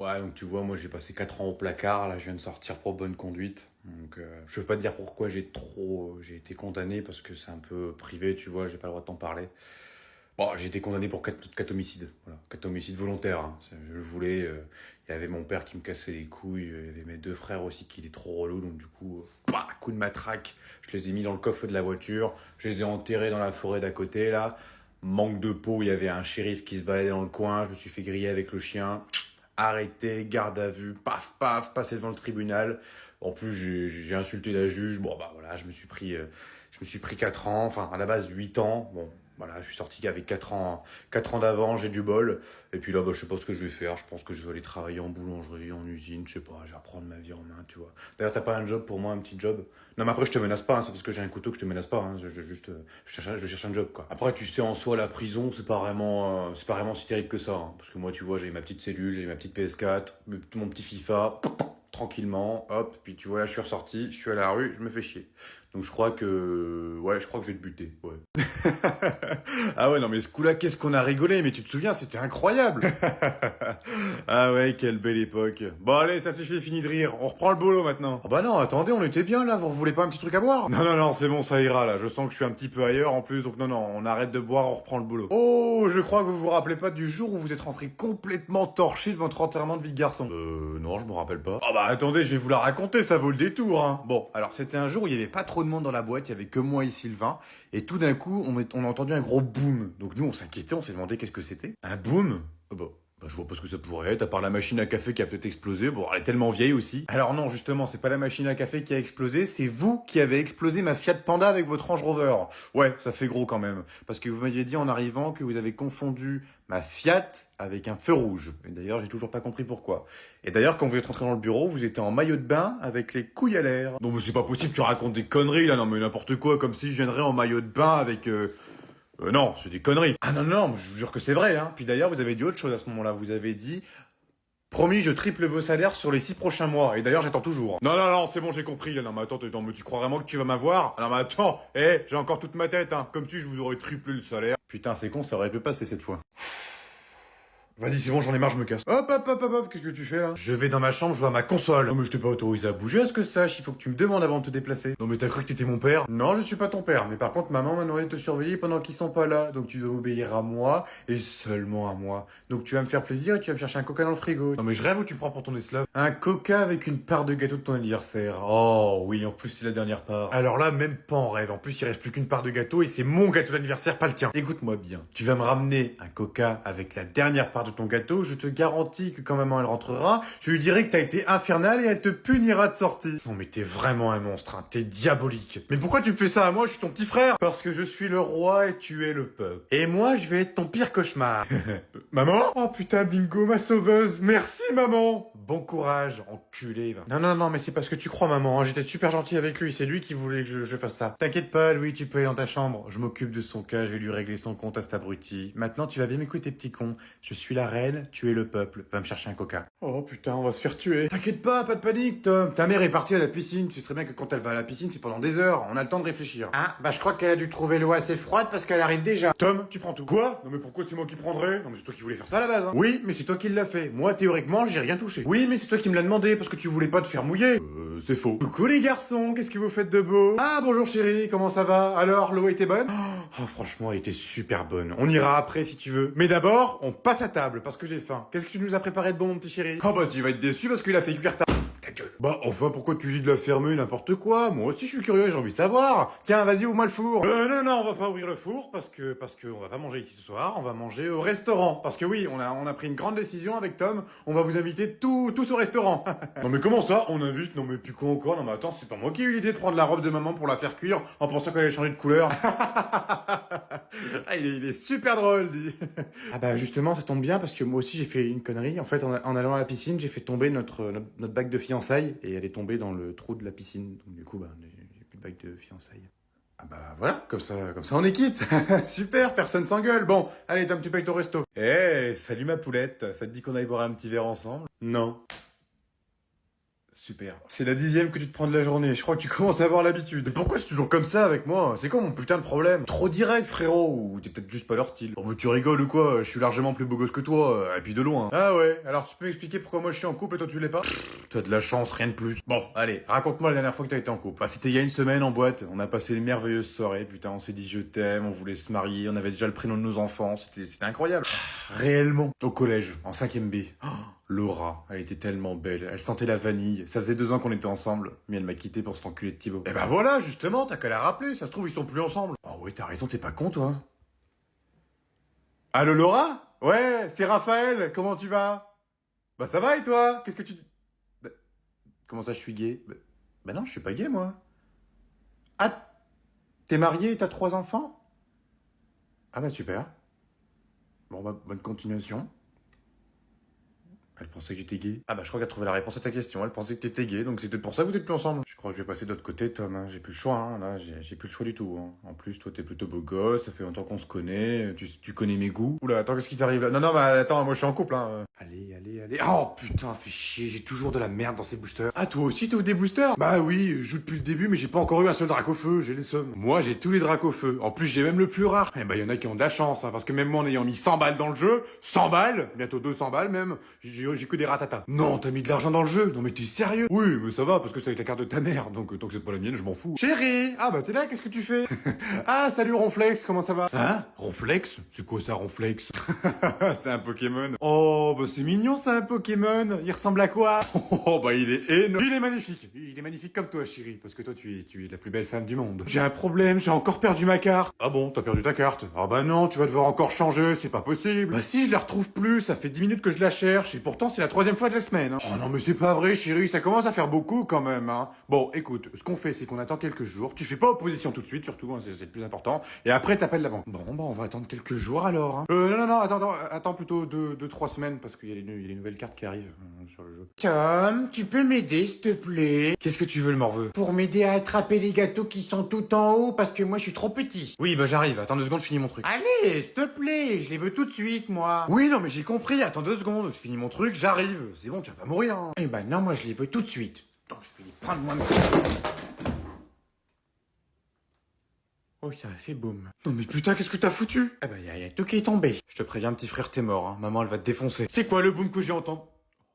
Ouais, donc tu vois, moi j'ai passé 4 ans au placard, là je viens de sortir pour bonne conduite. Donc je veux pas te dire pourquoi j'ai été condamné parce que c'est un peu privé, tu vois, j'ai pas le droit de t'en parler. Bon, j'ai été condamné pour 4 homicides, voilà, 4 homicides volontaires, hein. Je le voulais, il y avait mon père qui me cassait les couilles, il y avait mes deux frères aussi qui étaient trop relous, donc du coup, coup de matraque, je les ai mis dans le coffre de la voiture, je les ai enterrés dans la forêt d'à côté, là. Manque de peau, il y avait un shérif qui se baladait dans le coin, je me suis fait griller avec le chien. Arrêté, garde à vue, paf, paf, passé devant le tribunal. En plus, j'ai insulté la juge. Bon, bah voilà, je me suis pris 4 ans, enfin, à la base 8 ans. Bon, voilà, je suis sorti avec 4 ans d'avant, j'ai du bol. Et puis là, bah, je sais pas ce que je vais faire. Je pense que je vais aller travailler en boulangerie, en usine, je sais pas, je vais reprendre ma vie en main, tu vois. D'ailleurs, t'as pas un job pour moi, un petit job? Non, mais après, je te menace pas, hein, c'est parce que j'ai un couteau que je te menace pas, hein. Je cherche un job, quoi. Après, tu sais, en soi, la prison, c'est pas vraiment si terrible que ça, hein. Parce que moi, tu vois, j'ai ma petite cellule, j'ai ma petite PS4, mon petit FIFA, tranquillement, hop, puis tu vois, là, je suis ressorti, je suis à la rue, je me fais chier. Donc, je crois que je vais te buter, ouais. Ah ouais, non, mais ce coup-là, qu'est-ce qu'on a rigolé, mais tu te souviens, c'était incroyable. Ah ouais, quelle belle époque. Bon allez, ça suffit, fini de rire. On reprend le boulot maintenant. Ah bah non, attendez, on était bien là, vous voulez pas un petit truc à boire? Non, non, non, c'est bon, ça ira là. Je sens que je suis un petit peu ailleurs en plus, donc non, non, on arrête de boire, on reprend le boulot. Oh, je crois que vous vous rappelez pas du jour où vous êtes rentré complètement torché de votre enterrement de vie de garçon. Non, je me rappelle pas. Ah bah attendez, je vais vous la raconter, ça vaut le détour, hein. Bon, alors c'était un jour où il y avait pas trop de monde dans la boîte, il y avait que moi et Sylvain, et tout d'un coup, on a entendu un gros boom. Donc nous, on s'inquiétait, on s'est demandé qu'est-ce que c'était. Un boom? Bah, je vois pas ce que ça pourrait être, à part la machine à café qui a peut-être explosé. Bon, elle est tellement vieille aussi. Alors non, justement, c'est pas la machine à café qui a explosé, c'est vous qui avez explosé ma Fiat Panda avec votre Range Rover. Ouais, ça fait gros quand même. Parce que vous m'aviez dit en arrivant que vous avez confondu ma Fiat avec un feu rouge. Et d'ailleurs, j'ai toujours pas compris pourquoi. Et d'ailleurs, quand vous êtes rentré dans le bureau, vous étiez en maillot de bain avec les couilles à l'air. Non mais c'est pas possible, tu racontes des conneries là, non mais n'importe quoi, comme si je viendrais en maillot de bain avec... non, c'est des conneries. Ah non, non, je vous jure que c'est vrai, hein. Puis d'ailleurs, vous avez dit autre chose à ce moment-là. Vous avez dit, promis, je triple vos salaires sur les 6 prochains mois. Et d'ailleurs, j'attends toujours. Non, non, non, c'est bon, j'ai compris. Là, non, mais attends, non, mais tu crois vraiment que tu vas m'avoir? Non, mais attends, j'ai encore toute ma tête, hein. Comme si je vous aurais triplé le salaire. Putain, c'est con, ça aurait pu passer cette fois. Vas-y, c'est bon, j'en ai marre, je me casse. Hop, hop, hop, hop, hop, qu'est-ce que tu fais là? Je vais dans ma chambre jouer à ma console. Non, mais je t'ai pas autorisé à bouger, à ce que je sache, il faut que tu me demandes avant de te déplacer. Non, mais t'as cru que t'étais mon père? Non, je suis pas ton père, mais par contre, maman m'a demandé de te surveiller pendant qu'ils sont pas là. Donc tu dois obéir à moi, et seulement à moi. Donc tu vas me faire plaisir et tu vas me chercher un coca dans le frigo. Non, mais je rêve ou tu me prends pour ton esclave? Un coca avec une part de gâteau de ton anniversaire. Oh, oui, en plus c'est la dernière part. Alors là, même pas en rêve. En plus, il reste plus qu'une part de gâteau et c'est mon gâteau d'anniversaire, pas le tien. Écoute-moi bien. Tu vas me ramener un coca avec la dernière part de ton gâteau, je te garantis que quand maman elle rentrera, je lui dirai que t'as été infernal et elle te punira de sortie. Non mais t'es vraiment un monstre, hein. T'es diabolique. Mais pourquoi tu me fais ça à moi? Je suis ton petit frère. Parce que je suis le roi et tu es le peuple. Et moi, je vais être ton pire cauchemar. Maman? Oh putain, bingo, ma sauveuse. Merci maman. Bon courage, enculé. Va. Non, non, non, mais c'est parce que tu crois maman, hein. J'étais super gentil avec lui, c'est lui qui voulait que je fasse ça. T'inquiète pas, Louis, tu peux aller dans ta chambre. Je m'occupe de son cas, je vais lui régler son compte à cet abruti. Maintenant, tu vas bien m'écouter, petit con. Je suis la reine, tu es le peuple. Va me chercher un coca. Oh putain, on va se faire tuer. T'inquiète pas de panique, Tom. Ta mère est partie à la piscine. Tu sais très bien que quand elle va à la piscine, c'est pendant des heures. On a le temps de réfléchir. Ah, bah je crois qu'elle a dû trouver l'eau assez froide parce qu'elle arrive déjà. Tom, tu prends tout. Quoi? Non mais pourquoi c'est moi qui prendrais? Non mais c'est toi qui voulais faire ça à la base, hein. Oui, mais c'est toi qui l'as fait. Moi, théoriquement, j'ai rien touché. Oui, mais c'est toi qui me l'as demandé parce que tu voulais pas te faire mouiller. C'est faux. Coucou les garçons, qu'est-ce que vous faites de beau? Ah, bonjour chérie, comment ça va? Alors, l'eau était bonne? Oh, franchement, elle était super bonne. On ira après si tu veux. Mais d'abord, on passe à table parce que j'ai faim. Qu'est-ce que tu nous as préparé de bon, mon petit chéri? Oh bah, tu vas être déçu parce qu'il a fait cuire ta gueule. Bah, enfin, pourquoi tu dis de la fermer n'importe quoi? Moi aussi, je suis curieux, j'ai envie de savoir. Tiens, vas-y, ouvre-moi le four. Non, non, on va pas ouvrir le four parce que on va pas manger ici ce soir, on va manger au restaurant. Parce que oui, on a pris une grande décision avec Tom, on va vous inviter tous au restaurant. Non mais comment ça, on invite? Non mais puis quoi encore? Non mais attends, c'est pas moi qui ai eu l'idée de prendre la robe de maman pour la faire cuire en pensant qu'elle allait changer de couleur. Ah, il est super drôle, dit. Ah bah justement, ça tombe bien parce que moi aussi j'ai fait une connerie. En fait, en allant à la piscine, j'ai fait tomber notre bague de fiançailles et elle est tombée dans le trou de la piscine. Donc du coup, bah, j'ai plus de bague de fiançailles. Ah bah voilà, comme ça on est quitte. Super, personne s'engueule. Bon, allez Tom, tu payes ton resto. Salut ma poulette, ça te dit qu'on aille boire un petit verre ensemble? Non. Super. C'est la 10e que tu te prends de la journée. Je crois que tu commences à avoir l'habitude. Et pourquoi c'est toujours comme ça avec moi? C'est quoi mon putain de problème? Trop direct, frérot. Ou t'es peut-être juste pas leur style. Oh, mais tu rigoles ou quoi? Je suis largement plus beau gosse que toi. Et puis de loin. Ah ouais? Alors tu peux m'expliquer pourquoi moi je suis en couple et toi tu l'es pas? T'as de la chance, rien de plus. Bon, allez, raconte-moi la dernière fois que t'as été en couple. Bah, c'était il y a une semaine en boîte. On a passé une merveilleuse soirée. Putain, on s'est dit je t'aime, on voulait se marier, on avait déjà le prénom de nos enfants. C'était incroyable. Réellement. Au collège, en 5ème B. Laura, elle était tellement belle, elle sentait la vanille, ça faisait 2 ans qu'on était ensemble, mais elle m'a quitté pour cet enculé de Thibaut. Eh ben voilà, justement, t'as qu'à la rappeler, ça se trouve ils sont plus ensemble. Oh ouais, t'as raison, t'es pas con toi. Allô Laura? Ouais, c'est Raphaël, comment tu vas? Bah ça va et toi? Qu'est-ce que tu... Bah, comment ça je suis gay? Bah non, je suis pas gay moi. Ah, t'es marié et t'as 3 enfants? Ah bah super. Bon bah bonne continuation. Elle pensait que j'étais gay. Ah bah je crois qu'elle a trouvé la réponse à ta question. Elle pensait que t'étais gay, donc c'est peut-être pour ça que vous êtes plus ensemble. Je crois que je vais passer de l'autre côté, Tom. Hein. J'ai plus le choix, hein. Là, j'ai plus le choix du tout. Hein. En plus, toi, t'es plutôt beau gosse. Ça fait longtemps qu'on se connaît. Tu connais mes goûts. Oula, attends, qu'est-ce qui t'arrive là? Non, non, bah attends, moi je suis en couple. Hein. Allez, allez, allez. Oh putain, fais chier. J'ai toujours de la merde dans ces boosters. Ah, toi aussi, t'as eu des boosters? Bah oui, je joue depuis le début, mais j'ai pas encore eu un seul drac au feu. J'ai les sommes. Moi, j'ai tous les dracs au feu. En plus, j'ai même le plus rare. Eh bah, y en a qui ont de la chance, hein, parce que même moi, en ayant mis 100 balles dans le jeu, 100 balles, bientôt 200 balles même, j'ai que des ratatas. Non, t'as mis de l'argent dans le jeu. Non mais t'es sérieux? Oui, mais ça va, parce que c'est avec la carte de ta mère. Donc tant que c'est pas la mienne, je m'en fous. Chérie! Ah bah t'es là, qu'est-ce que tu fais? Ah, salut Ronflex, comment ça va? Hein? Ronflex? C'est quoi ça, Ronflex? C'est un Pokémon. Oh, bah c'est mignon, c'est un Pokémon. Il ressemble à quoi? Oh, bah il est énorme. Il est magnifique. Il est magnifique comme toi, chérie, parce que toi, tu es la plus belle femme du monde. J'ai un problème, j'ai encore perdu ma carte. Ah bon, t'as perdu ta carte? Ah bah non, tu vas devoir encore changer, c'est pas possible. Bah si, je la retrouve plus, ça fait 10 minutes que je la cherche, et pourtant c'est la 3e fois de la semaine. Hein. Oh non, mais c'est pas vrai, chérie, ça commence à faire beaucoup quand même. Hein. Bon, écoute, ce qu'on fait, c'est qu'on attend quelques jours. Tu fais pas opposition tout de suite, surtout, hein, c'est le plus important. Et après, t'appelles la banque. Bon, bah on va attendre quelques jours alors. Hein. Non, attends plutôt 2-3 semaines, parce qu'il y a les nouvelles cartes qui arrivent sur le jeu. Tom, tu peux m'aider, s'il te plaît? Qu'est-ce que tu veux, le morveux? Pour m'aider à attraper les gâteaux qui sont tout en haut, parce que moi, je suis trop petit. Oui, bah j'arrive, attends 2 secondes, je finis mon truc. Allez, s'il te plaît, je les veux tout de suite, moi. Oui, non, mais j'ai compris, attends 2 secondes, je finis mon truc, j'arrive. C'est bon, tu vas pas mourir. Hein. Eh ben non, moi, je les veux tout de suite. Attends, je vais les prendre moi-même. Oh, ça a fait boum. Non mais putain, qu'est-ce que t'as foutu? Eh ben, y a tout qui est tombé. Je te préviens, petit frère, t'es mort, hein. Maman, elle va te défoncer. C'est quoi le boom que j'ai entendu?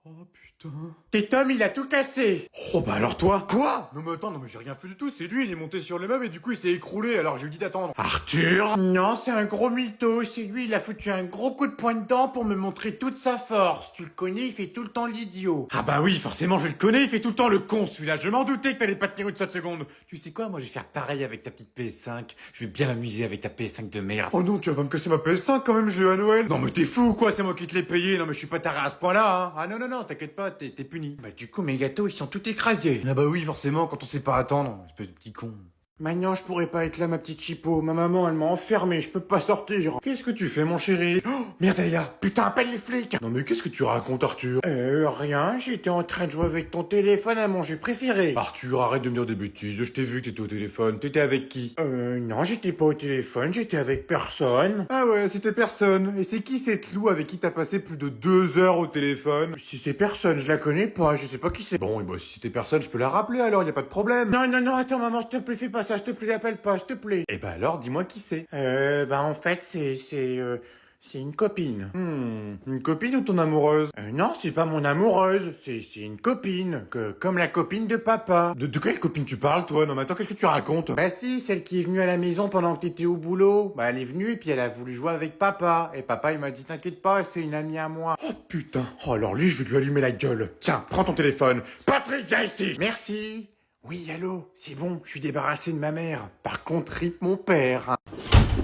Oh putain. T'es Tom, il a tout cassé. Oh bah alors toi. Quoi? Non mais attends, non mais j'ai rien fait du tout, c'est lui, il est monté sur le meuble et du coup il s'est écroulé, alors je lui ai dit d'attendre. Arthur? Non, c'est un gros mytho, c'est lui, il a foutu un gros coup de poing dedans pour me montrer toute sa force. Tu le connais, il fait tout le temps l'idiot. Ah bah oui, forcément je le connais, il fait tout le temps le con celui-là, je m'en doutais que t'allais pas tenir une seule seconde. Tu sais quoi, moi je vais faire pareil avec ta petite PS5, je vais bien m'amuser avec ta PS5 de merde. Oh non, tu vas pas me casser ma PS5 quand même, je l'ai eu à Noël. Non mais t'es fou ou quoi, c'est moi qui te l'ai payé, non mais je suis pas taré à ce point-là, hein. Ah non, t'inquiète pas, t'es puni. Bah du coup mes gâteaux ils sont tout écrasés. Ah bah oui forcément quand on sait pas attendre, espèce de petit con. Maintenant je pourrais pas être là ma petite chipot, ma maman elle m'a enfermé, je peux pas sortir. Qu'est-ce que tu fais mon chéri? Oh, merde elle est là, putain appelle les flics. Non mais qu'est-ce que tu racontes Arthur? Rien, j'étais en train de jouer avec ton téléphone à mon jeu préféré. Arthur arrête de me dire des bêtises, je t'ai vu que t'étais au téléphone, t'étais avec qui? Non j'étais pas au téléphone, j'étais avec personne. Ah ouais c'était personne, et c'est qui cette loup avec qui t'as passé plus de 2 heures au téléphone? Si c'est personne, je la connais pas, je sais pas qui c'est. Bon et bah si c'était personne, je peux la rappeler alors, y a pas de problème. Non, attends maman, s'il te plaît fais pas ça, s'il te plaît, l'appelle pas, s'il te plaît. Eh ben alors, dis-moi qui c'est. Bah en fait, c'est une copine. Une copine ou ton amoureuse? Non, c'est pas mon amoureuse, c'est une copine, comme la copine de papa. De quelle copine tu parles, toi? Non mais attends, qu'est-ce que tu racontes? Bah si, celle qui est venue à la maison pendant que t'étais au boulot. Bah elle est venue et puis elle a voulu jouer avec papa. Et papa il m'a dit t'inquiète pas, c'est une amie à moi. Oh putain, oh alors lui je vais lui allumer la gueule. Tiens, prends ton téléphone. Patrick, viens ici. Merci. Oui, allô, c'est bon, je suis débarrassé de ma mère. Par contre, rip mon père.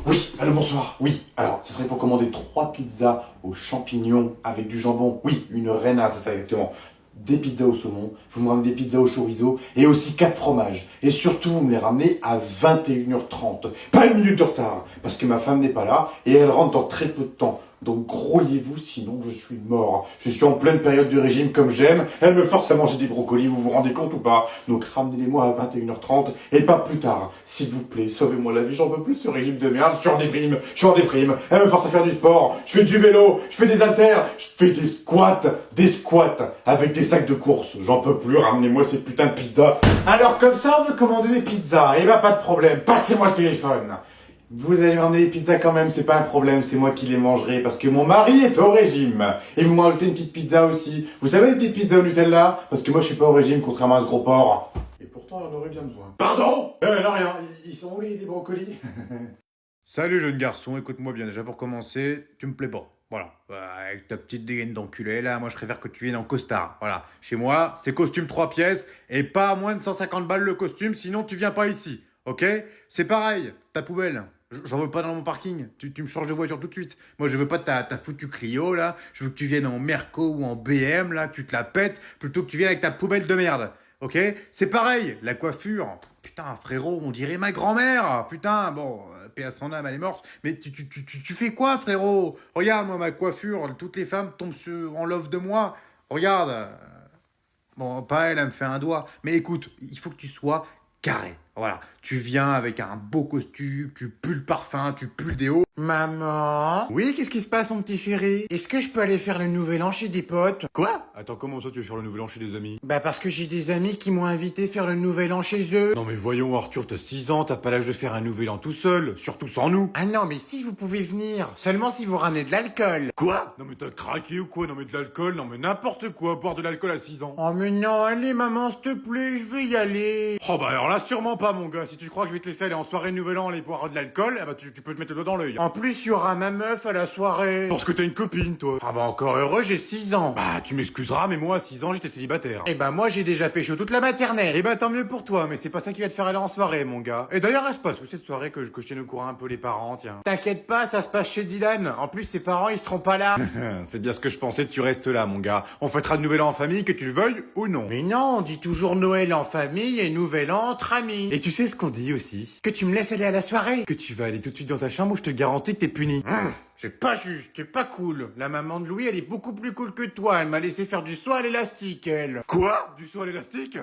Oui, allô, bonsoir. Oui, alors, ce serait pour commander 3 pizzas aux champignons avec du jambon. Oui, une reina, c'est ça exactement. Des pizzas au saumon, vous me ramenez des pizzas au chorizo et aussi 4 fromages. Et surtout, vous me les ramenez à 21h30. Pas une minute de retard, parce que ma femme n'est pas là et elle rentre dans très peu de temps. Donc grouillez-vous, sinon je suis mort. Je suis en pleine période de régime comme j'aime. Elle me force à manger des brocolis, vous vous rendez compte ou pas? Donc ramenez-les-moi à 21h30 et pas plus tard. S'il vous plaît, sauvez-moi la vie, j'en peux plus ce régime de merde. Je suis en déprime. Elle me force à faire du sport. Je fais du vélo, je fais des haltères, je fais des squats avec des sacs de course. J'en peux plus, ramenez-moi ces putains de pizzas. Alors comme ça, on veut commander des pizzas. Eh ben pas de problème, passez-moi le téléphone. Vous allez me ramener les pizzas quand même, c'est pas un problème, c'est moi qui les mangerai parce que mon mari est au régime. Et vous m'en rajoutez une petite pizza aussi. Vous savez les petites pizzas au Nutella? Parce que moi je suis pas au régime contrairement à ce gros porc. Et pourtant il en aurait bien besoin. Pardon? Non rien, ils sont où les brocolis? Salut jeune garçon, écoute-moi bien, déjà pour commencer, tu me plais pas. Voilà, avec ta petite dégaine d'enculé là, moi je préfère que tu viennes en costard. Voilà, chez moi, c'est costume 3 pièces et pas à moins de 150 balles le costume, sinon tu viens pas ici. Ok? C'est pareil, ta poubelle. J'en veux pas dans mon parking. Tu me changes de voiture tout de suite. Moi, je veux pas ta foutue Clio, là. Je veux que tu viennes en Merco ou en BM, là, que tu te la pètes, plutôt que tu viennes avec ta poubelle de merde. Ok? C'est pareil, la coiffure. Putain, frérot, on dirait ma grand-mère. Putain, bon, paix à son âme, elle est morte. Mais tu fais quoi, frérot? Regarde, moi, ma coiffure. Toutes les femmes tombent en love de moi. Regarde. Bon, pas elle, elle me fait un doigt. Mais écoute, il faut que tu sois carré. Voilà, tu viens avec un beau costume, tu pues le parfum, tu pues le déo. Maman? Oui, qu'est-ce qui se passe mon petit chéri? Est-ce que je peux aller faire le nouvel an chez des potes? Quoi? Attends, comment ça tu veux faire le nouvel an chez des amis? Bah parce que j'ai des amis qui m'ont invité faire le nouvel an chez eux. Non mais voyons Arthur, t'as 6 ans, t'as pas l'âge de faire un nouvel an tout seul, surtout sans nous. Ah non, mais si vous pouvez venir, seulement si vous ramenez de l'alcool. Quoi? Non mais t'as craqué ou quoi? Non mais de l'alcool, non mais n'importe quoi, boire de l'alcool à 6 ans. Oh mais non, allez maman, s'il te plaît, je veux y aller. Oh bah alors là sûrement pas mon gars, si tu crois que je vais te laisser aller en soirée de nouvel an aller boire de l'alcool, eh bah tu peux te mettre le doigt dans l'œil. En plus, il y aura ma meuf à la soirée. Parce que t'as une copine toi. Ah bah encore heureux, j'ai 6 ans. Bah tu m'excuseras mais moi à 6 ans j'étais célibataire. Eh bah moi j'ai déjà pécho toute la maternelle. Eh bah tant mieux pour toi, mais c'est pas ça qui va te faire aller en soirée mon gars. Et d'ailleurs elle se passe où cette soirée que je tienne au courant un peu les parents, tiens. T'inquiète pas, ça se passe chez Dylan. En plus, ses parents, ils seront pas là. C'est bien ce que je pensais, tu restes là mon gars. On fêtera de nouvel an en famille, que tu le veuilles ou non. Mais non, on dit toujours Noël en famille et Nouvel An entre amis. Et tu sais ce qu'on dit aussi? Que tu me laisses aller à la soirée. Que tu vas aller tout de suite dans ta chambre où je te garantis que t'es puni. C'est pas juste, c'est pas cool. La maman de Louis, elle est beaucoup plus cool que toi. Elle m'a laissé faire du saut à l'élastique, elle. Quoi? Du saut à l'élastique?